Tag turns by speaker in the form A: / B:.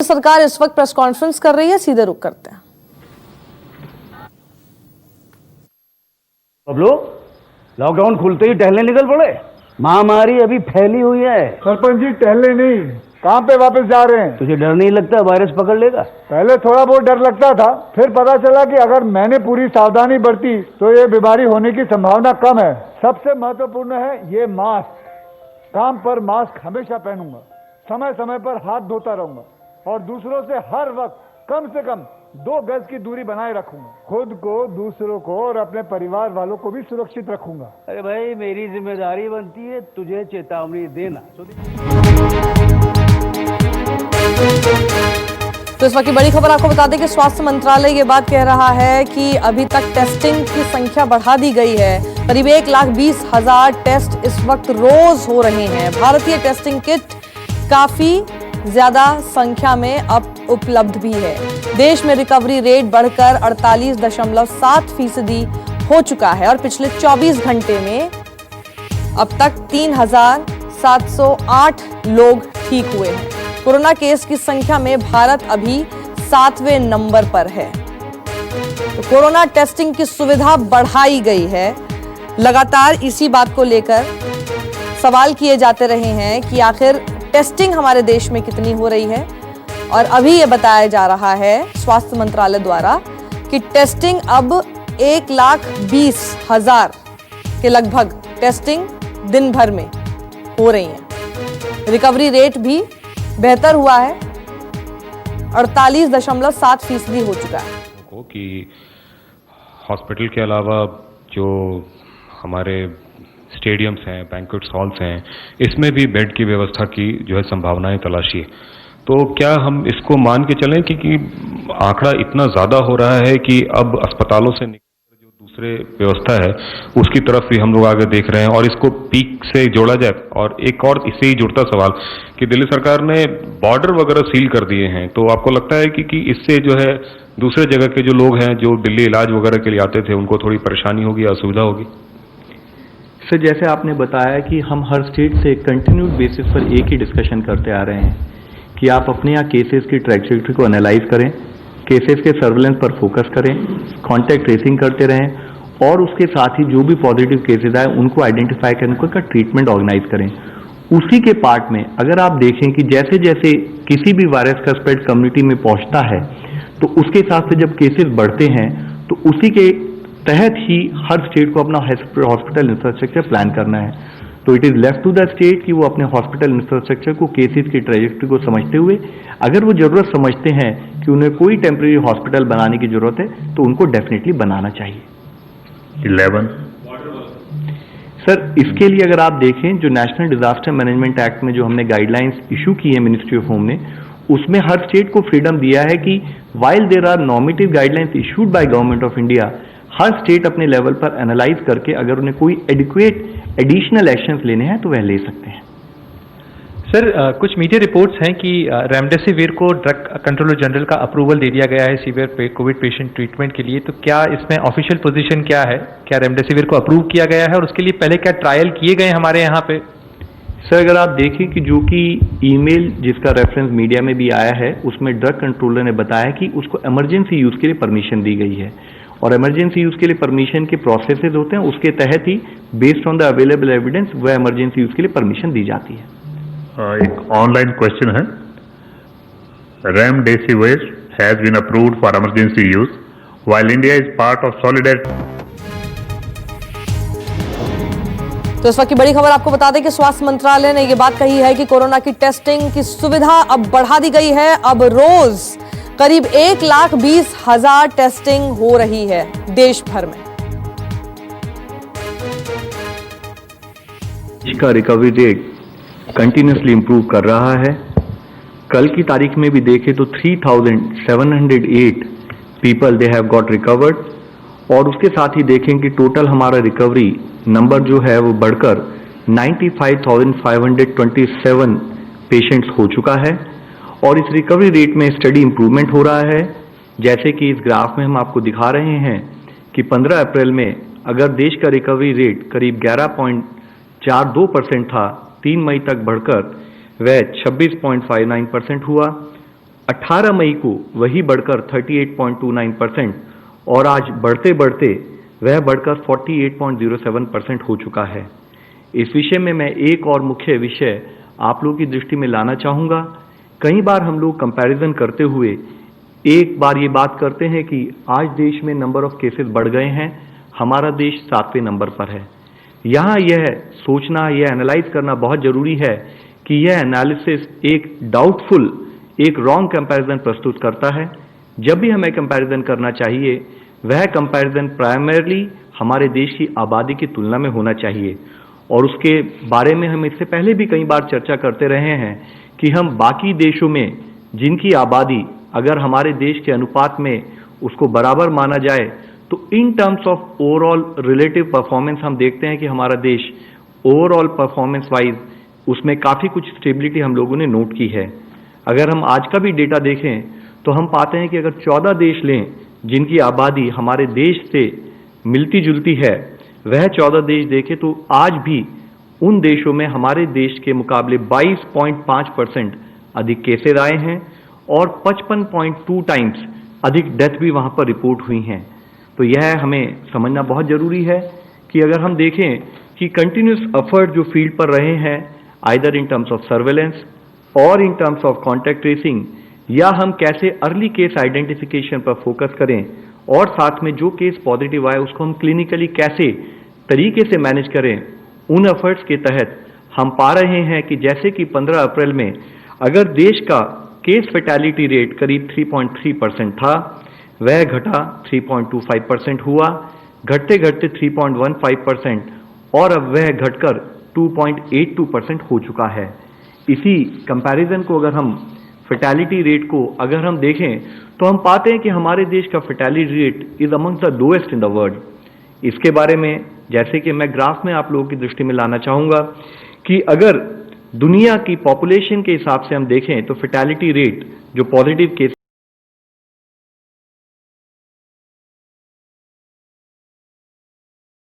A: सरकार इस वक्त प्रेस कॉन्फ्रेंस कर रही है, सीधे रुक करते हैं।
B: अब लोग लॉकडाउन खुलते ही टहलने निकल पड़े। महामारी अभी फैली हुई है।
C: सरपंच जी टहलने नहीं, कहाँ पे वापस जा रहे हैं?
B: तुझे डर नहीं लगता वायरस पकड़ लेगा?
C: पहले थोड़ा बहुत डर लगता था, फिर पता चला कि अगर मैंने पूरी सावधानी बरती तो ये बीमारी होने की संभावना कम है। सबसे महत्वपूर्ण है ये मास्क। काम पर मास्क हमेशा पहनूंगा, समय समय पर हाथ धोता रहूंगा और दूसरों से हर वक्त कम से कम 2 गज की दूरी बनाए रखूंगा। खुद को, दूसरों को और अपने परिवार वालों को भी सुरक्षित रखूंगा।
B: अरे भाई, मेरी जिम्मेदारी बनती है तुझे चेतावनी देना।
A: तो इस वक्त की बड़ी खबर आपको बता दें कि स्वास्थ्य मंत्रालय ये बात कह रहा है कि अभी तक टेस्टिंग की संख्या बढ़ा दी गई है। करीब 1,20,000 टेस्ट इस वक्त रोज हो रहे हैं। भारतीय टेस्टिंग किट काफी ज्यादा संख्या में अब उपलब्ध भी है। देश में रिकवरी रेट बढ़कर 48.7% हो चुका है और पिछले 24 घंटे में अब तक 3,708 लोग ठीक हुए हैं। कोरोना केस की संख्या में भारत अभी 7वें नंबर पर है। तो कोरोना टेस्टिंग की सुविधा बढ़ाई गई है। लगातार इसी बात को लेकर सवाल किए जाते रहे हैं कि आखिर टेस्टिंग हमारे देश में कितनी हो रही है, और अभी ये बताया जा रहा है स्वास्थ्य मंत्रालय द्वारा कि टेस्टिंग अब 1,20,000 के लगभग टेस्टिंग दिन भर में हो रही है। रिकवरी रेट भी बेहतर हुआ है, 48.7% हो चुका है।
D: कि हॉस्पिटल के अलावा जो हमारे स्टेडियम्स हैं, बैंक्वेट्स हॉल्स हैं, इसमें भी बेड की व्यवस्था की जो है संभावनाएं तलाशी है। तो क्या हम इसको मान के चलें कि आंकड़ा इतना ज़्यादा हो रहा है कि अब अस्पतालों से निकल जो दूसरे व्यवस्था है उसकी तरफ भी हम लोग आगे देख रहे हैं, और इसको पीक से जोड़ा जाए? और एक और इससे ही जुड़ता सवाल कि दिल्ली सरकार ने बॉर्डर वगैरह सील कर दिए हैं, तो आपको लगता है कि इससे जो है दूसरे जगह के जो लोग हैं जो दिल्ली इलाज वगैरह के लिए आते थे उनको थोड़ी परेशानी होगी, असुविधा होगी?
E: सर, जैसे आपने बताया कि हम हर स्टेट से कंटिन्यूड बेसिस पर एक ही डिस्कशन करते आ रहे हैं कि आप अपने यहाँ केसेस की ट्रैजेक्टरी को एनालाइज करें, केसेस के सर्वेलेंस पर फोकस करें, कांटेक्ट ट्रेसिंग करते रहें, और उसके साथ ही जो भी पॉजिटिव केसेस आए उनको आइडेंटिफाई करने का ट्रीटमेंट ऑर्गेनाइज करें। उसी के पार्ट में अगर आप देखें कि जैसे जैसे किसी भी वायरस का स्प्रेड कम्युनिटी में पहुंचता है तो उसके हिसाब से जब केसेस बढ़ते हैं तो उसी के तहत ही हर स्टेट को अपना हॉस्पिटल इंफ्रास्ट्रक्चर प्लान करना है। तो it is left to the state कि वो अपने हॉस्पिटल इंफ्रास्ट्रक्चर को, केसेस की ट्रैजेक्टरी को समझते हुए, अगर वो जरूरत समझते हैं कि उन्हें कोई टेम्परेरी हॉस्पिटल बनाने की जरूरत है तो उनको डेफिनेटली बनाना चाहिए।
F: 11
E: सर, इसके लिए अगर आप देखें जो नेशनल डिजास्टर मैनेजमेंट एक्ट में जो हमने गाइडलाइंस इशू की है मिनिस्ट्री ऑफ होम ने, उसमें हर स्टेट को फ्रीडम दिया है कि while there are normative guidelines issued by government of India, हर स्टेट अपने लेवल पर एनालाइज करके अगर उन्हें कोई एडिक्वेट एडिशनल एक्शंस लेने हैं तो वह ले सकते हैं।
G: सर, कुछ मीडिया रिपोर्ट्स हैं कि रेमडेसिविर को ड्रग कंट्रोलर जनरल का अप्रूवल दे दिया गया है सीवियर कोविड पेशेंट ट्रीटमेंट के लिए, तो क्या इसमें ऑफिशियल पोजीशन क्या है? क्या रेमडेसिविर को अप्रूव किया गया है और उसके लिए पहले क्या ट्रायल किए गए हमारे यहाँ पे?
E: सर, अगर आप देखें कि जो कि ईमेल जिसका रेफरेंस मीडिया में भी आया है उसमें ड्रग कंट्रोलर ने बताया कि उसको इमरजेंसी यूज के लिए परमिशन दी गई है, और इमरजेंसी यूज के लिए परमिशन के प्रोसेसेस होते हैं, उसके तहत ही based on the available evidence वह इमरजेंसी यूज के लिए परमिशन दी जाती है।
F: एक ऑनलाइन क्वेश्चन है, remdesivir has been approved for emergency use while India is part of solidarity.
A: तो इस वक्त की बड़ी खबर आपको बता दें कि स्वास्थ्य मंत्रालय ने यह बात कही है कि कोरोना की टेस्टिंग की सुविधा अब बढ़ा दी गई है। अब रोज करीब 1,20,000 टेस्टिंग हो रही है देश भर में।
E: इसका रिकवरी रेट कंटिन्यूसली इंप्रूव कर रहा है। कल की तारीख में भी देखें तो 3,708 people they have got recovered, और उसके साथ ही देखें कि टोटल हमारा रिकवरी नंबर जो है वो बढ़कर 95,527 पेशेंट्स हो चुका है, और इस रिकवरी रेट में स्टडी इंप्रूवमेंट हो रहा है। जैसे कि इस ग्राफ में हम आपको दिखा रहे हैं कि 15 अप्रैल में अगर देश का रिकवरी रेट करीब 11.42% था, 3 मई तक बढ़कर वह 26.59% हुआ, 18 मई को वही बढ़कर 38.29% और आज बढ़ते बढ़ते वह बढ़कर 48.07% हो चुका है। इस विषय में मैं एक और मुख्य विषय आप लोगों की दृष्टि में लाना चाहूँगा। कई बार हम लोग कंपैरिजन करते हुए एक बार ये बात करते हैं कि आज देश में नंबर ऑफ केसेस बढ़ गए हैं, हमारा देश 7वें नंबर पर है। यहाँ यह सोचना, यह एनालाइज करना बहुत जरूरी है कि यह एनालिसिस एक डाउटफुल, एक रॉन्ग कंपैरिजन प्रस्तुत करता है। जब भी हमें कंपैरिजन करना चाहिए, वह कंपैरिजन प्राइमरली हमारे देश की आबादी की तुलना में होना चाहिए। और उसके बारे में हम इससे पहले भी कई बार चर्चा करते रहे हैं कि हम बाकी देशों में जिनकी आबादी अगर हमारे देश के अनुपात में उसको बराबर माना जाए तो इन terms of overall relative performance हम देखते हैं कि हमारा देश ओवरऑल परफॉर्मेंस वाइज उसमें काफ़ी कुछ स्टेबिलिटी हम लोगों ने नोट की है। अगर हम आज का भी डेटा देखें तो हम पाते हैं कि अगर 14 देश लें जिनकी आबादी हमारे देश से मिलती जुलती है, वह 14 देश देखें तो आज भी उन देशों में हमारे देश के मुकाबले 22.5% अधिक केसेस आए हैं और 55.2 टाइम्स अधिक डेथ भी वहां पर रिपोर्ट हुई हैं। तो यह हमें समझना बहुत जरूरी है कि अगर हम देखें कि कंटिन्यूस एफर्ट जो फील्ड पर रहे हैं, either in terms of surveillance और in terms of contact tracing, या हम कैसे अर्ली केस आइडेंटिफिकेशन पर फोकस करें और साथ में जो केस पॉजिटिव आए उसको हम क्लिनिकली कैसे तरीके से मैनेज करें, उन एफर्ट्स के तहत हम पा रहे हैं कि जैसे कि 15 अप्रैल में अगर देश का केस फैटेलिटी रेट करीब 3.3% था, वह घटा 3.25% हुआ, घटते घटते 3.15% और अब वह घटकर 2.82% हो चुका है। इसी कंपैरिजन को अगर हम फैटेलिटी रेट को अगर हम देखें तो हम पाते हैं कि हमारे देश का fatality rate is among the lowest in the world. इसके बारे में जैसे कि मैं ग्राफ में आप लोगों की दृष्टि में लाना चाहूँगा कि अगर दुनिया की पॉपुलेशन के हिसाब से हम देखें तो फैटेलिटी रेट जो पॉजिटिव केस